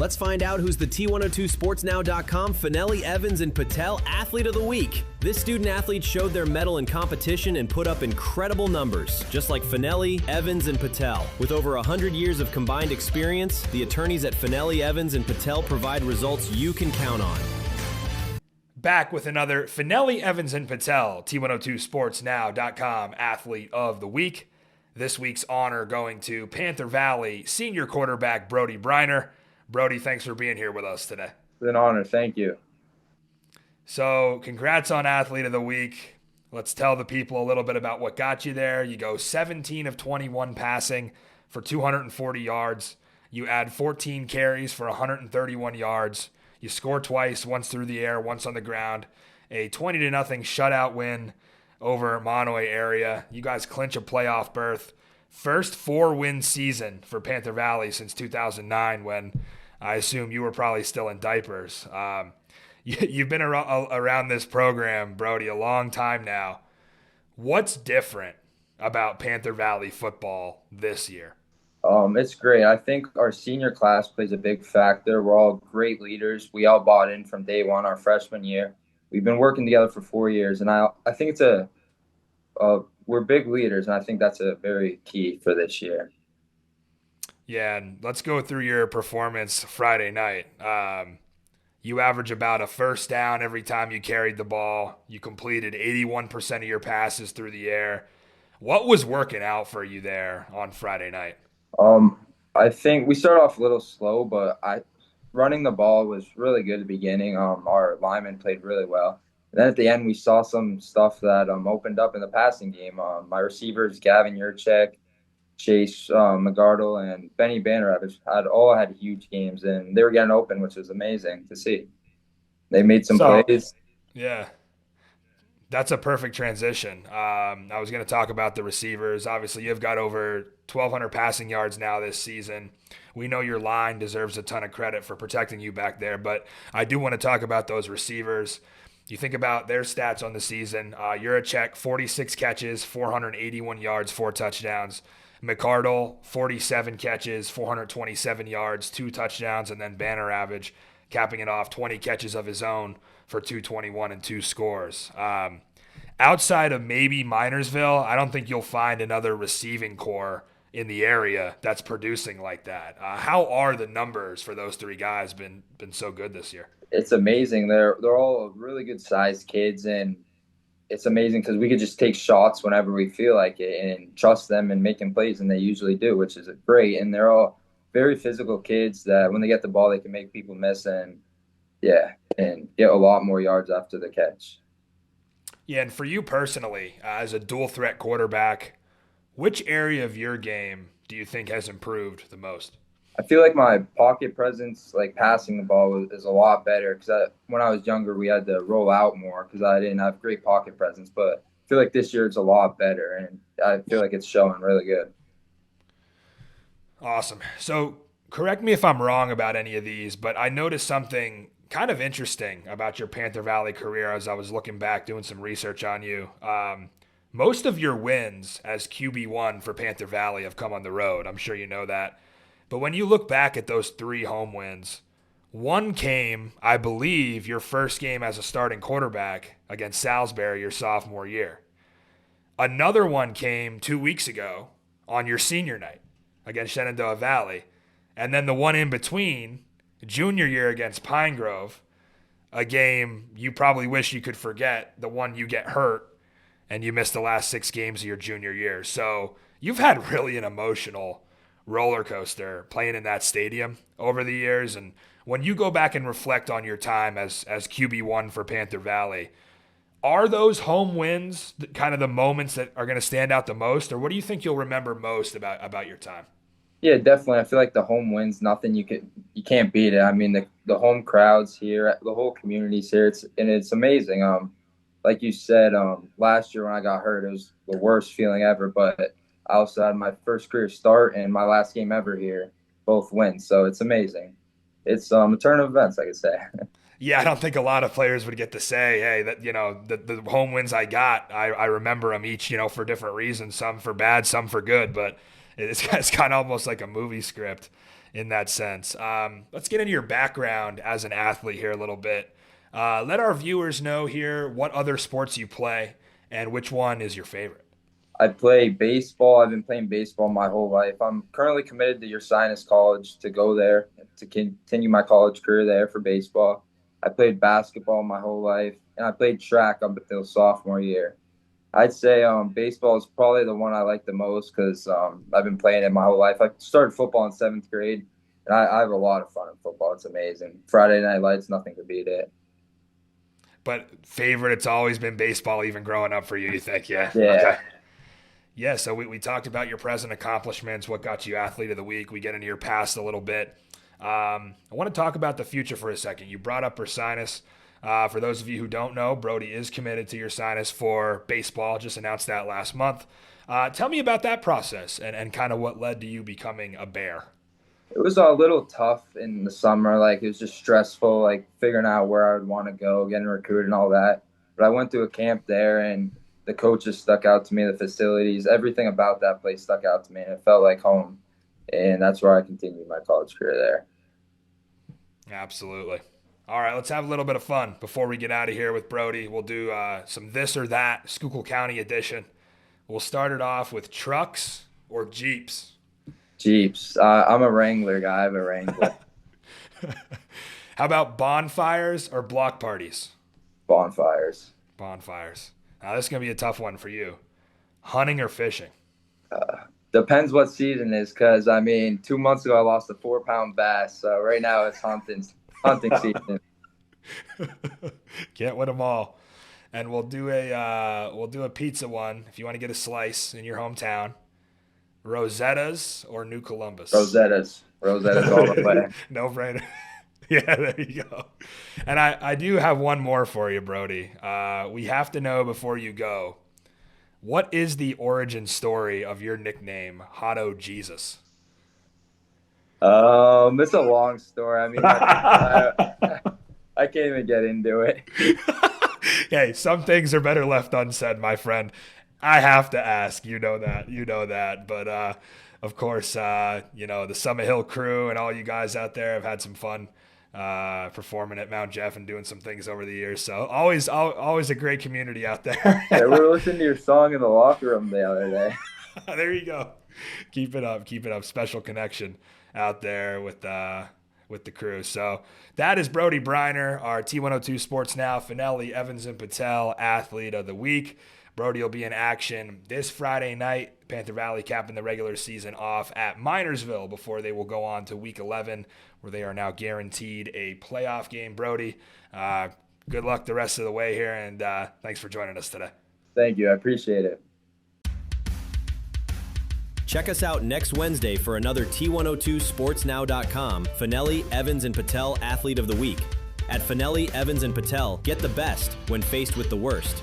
Let's find out who's the T102sportsnow.com Fanelli, Evans, and Patel Athlete of the Week. This student-athlete showed their mettle in competition and put up incredible numbers, just like Fanelli, Evans, and Patel. With over 100 years of combined experience, the attorneys at Fanelli, Evans, and Patel provide results you can count on. Back with another Fanelli, Evans, and Patel, T102sportsnow.com Athlete of the Week. This week's honor going to Panther Valley senior quarterback Brody Breiner. Brody, thanks for being here with us today. It's an honor. Thank you. So congrats on Athlete of the Week. Let's tell the people a little bit about what got you there. You go 17 of 21 passing for 240 yards. You add 14 carries for 131 yards. You score twice, once through the air, once on the ground. A 20-0 shutout win over Mahanoy Area. You guys clinch a playoff berth. First 4-win season for Panther Valley since 2009, when I assume you were probably still in diapers. You've been around this program, Brody, a long time now. What's different about Panther Valley football this year? It's great. I think our senior class plays a big factor. We're all great leaders. We all bought in from day one, our freshman year. We've been working together for 4 years, and I think it's we're big leaders, and I think that's a very key for this year. Yeah, and let's go through your performance Friday night. You average about a first down every time you carried the ball. You completed 81% of your passes through the air. What was working out for you there on Friday night? I think we started off a little slow, but running the ball was really good at the beginning. Our linemen played really well. And then at the end, we saw some stuff that opened up in the passing game. My receivers, Gavin Yurchek, Chase McGardle, and Benny Banner had huge games, and they were getting open, which was amazing to see. They made some plays. Yeah, that's a perfect transition. I was going to talk about the receivers. Obviously, you've got over 1,200 passing yards now this season. We know your line deserves a ton of credit for protecting you back there, but I do want to talk about those receivers. You think about their stats on the season. Yurachek, 46 catches, 481 yards, 4 touchdowns. McCardle, 47 catches, 427 yards, 2 touchdowns, and then Banner average, capping it off, 20 catches of his own for 221 and 2 scores. Outside of maybe Minersville, I don't think you'll find another receiving core in the area that's producing like that. How are the numbers for those 3 guys been so good this year? It's amazing. They're all really good sized kids, and it's amazing because we could just take shots whenever we feel like it and trust them and making plays, and they usually do, which is great. And they're all very physical kids that when they get the ball, they can make people miss and get a lot more yards after the catch. Yeah, and for you personally, as a dual threat quarterback, which area of your game do you think has improved the most? I feel like my pocket presence, like passing the ball, is a lot better because when I was younger, we had to roll out more because I didn't have great pocket presence. But I feel like this year it's a lot better, and I feel like it's showing really good. Awesome. So correct me if I'm wrong about any of these, but I noticed something kind of interesting about your Panther Valley career as I was looking back, doing some research on you. Most of your wins as QB1 for Panther Valley have come on the road. I'm sure you know that. But when you look back at those 3 home wins, one came, I believe, your first game as a starting quarterback against Salisbury your sophomore year. Another one came 2 weeks ago on your senior night against Shenandoah Valley. And then the one in between, junior year against Pine Grove, a game you probably wish you could forget, the one you get hurt and you miss the last 6 games of your junior year. So you've had really an emotional roller coaster playing in that stadium over the years. And when you go back and reflect on your time as QB1 for Panther Valley, are those home wins kind of the moments that are going to stand out the most, or what do you think you'll remember most about your time? Yeah, definitely. I feel like the home wins, nothing you can't beat it. I mean, the home crowds here, the whole community's here. It's amazing. Like you said, last year when I got hurt, it was the worst feeling ever. But I also had my first career start and my last game ever here, both wins. So it's amazing. It's a turn of events, I could say. Yeah, I don't think a lot of players would get to say, hey, that the home wins I got, I remember them each, for different reasons, some for bad, some for good, but it's kind of almost like a movie script. in that sense. Let's get into your background as an athlete here a little bit. Let our viewers know here what other sports you play and which one is your favorite. I play baseball. I've been playing baseball my whole life. I'm currently committed to Ursinus College to go there to continue my college career there for baseball. I played basketball my whole life, and I played track up until sophomore year. I'd say baseball is probably the one I like the most because I've been playing it my whole life. I started football in 7th grade, and I have a lot of fun in football. It's amazing. Friday Night Lights, nothing could beat it. But favorite, it's always been baseball even growing up for you, you think? Yeah. Yeah. Okay. Yeah, so we talked about your present accomplishments, what got you Athlete of the Week. We get into your past a little bit. I want to talk about the future for a second. You brought up Ursinus. For those of you who don't know, Brody is committed to Ursinus for baseball, just announced that last month. Tell me about that process and kind of what led to you becoming a Bear. It was a little tough in the summer. Like, it was just stressful, like figuring out where I would want to go, getting recruited and all that. But I went to a camp there, and the coaches stuck out to me, the facilities, everything about that place stuck out to me, and it felt like home. And that's where I continued my college career there. Absolutely. All right, let's have a little bit of fun before we get out of here with Brody. We'll do some this or that, Schuylkill County edition. We'll start it off with trucks or Jeeps. Jeeps. I'm a Wrangler guy. I have a Wrangler. How about bonfires or block parties? Bonfires. Bonfires. Now, this is going to be a tough one for you. Hunting or fishing? Depends what season is, because, 2 months ago I lost a 4-pound bass. So right now it's hunting season. Can't win them all. And we'll do a pizza one if you want to get a slice in your hometown. Rosetta's or New Columbus? Rosetta's all the way. No brainer. Yeah, there you go. And I do have one more for you, Brody. We have to know before you go, what is the origin story of your nickname, Hotto Jesus? It's a long story. I can't even get into it. Hey, some things are better left unsaid, my friend. I have to ask. You know that. But, of course, the Summit Hill crew and all you guys out there have had some fun performing at Mount Jeff and doing some things over the years. So always a great community out there. Yeah, we were listening to your song in the locker room the other day. There you go. Keep it up. Special connection out there with the crew. So that is Brody Breiner, our T-102 Sports Now, Fanelli, Evans, and Patel Athlete of the Week. Brody will be in action this Friday night. Panther Valley capping the regular season off at Minersville before they will go on to Week 11, where they are now guaranteed a playoff game. Brody, good luck the rest of the way here, and thanks for joining us today. Thank you. I appreciate it. Check us out next Wednesday for another T102sportsnow.com Fanelli, Evans, and Patel Athlete of the Week. At Fanelli, Evans, and Patel, get the best when faced with the worst.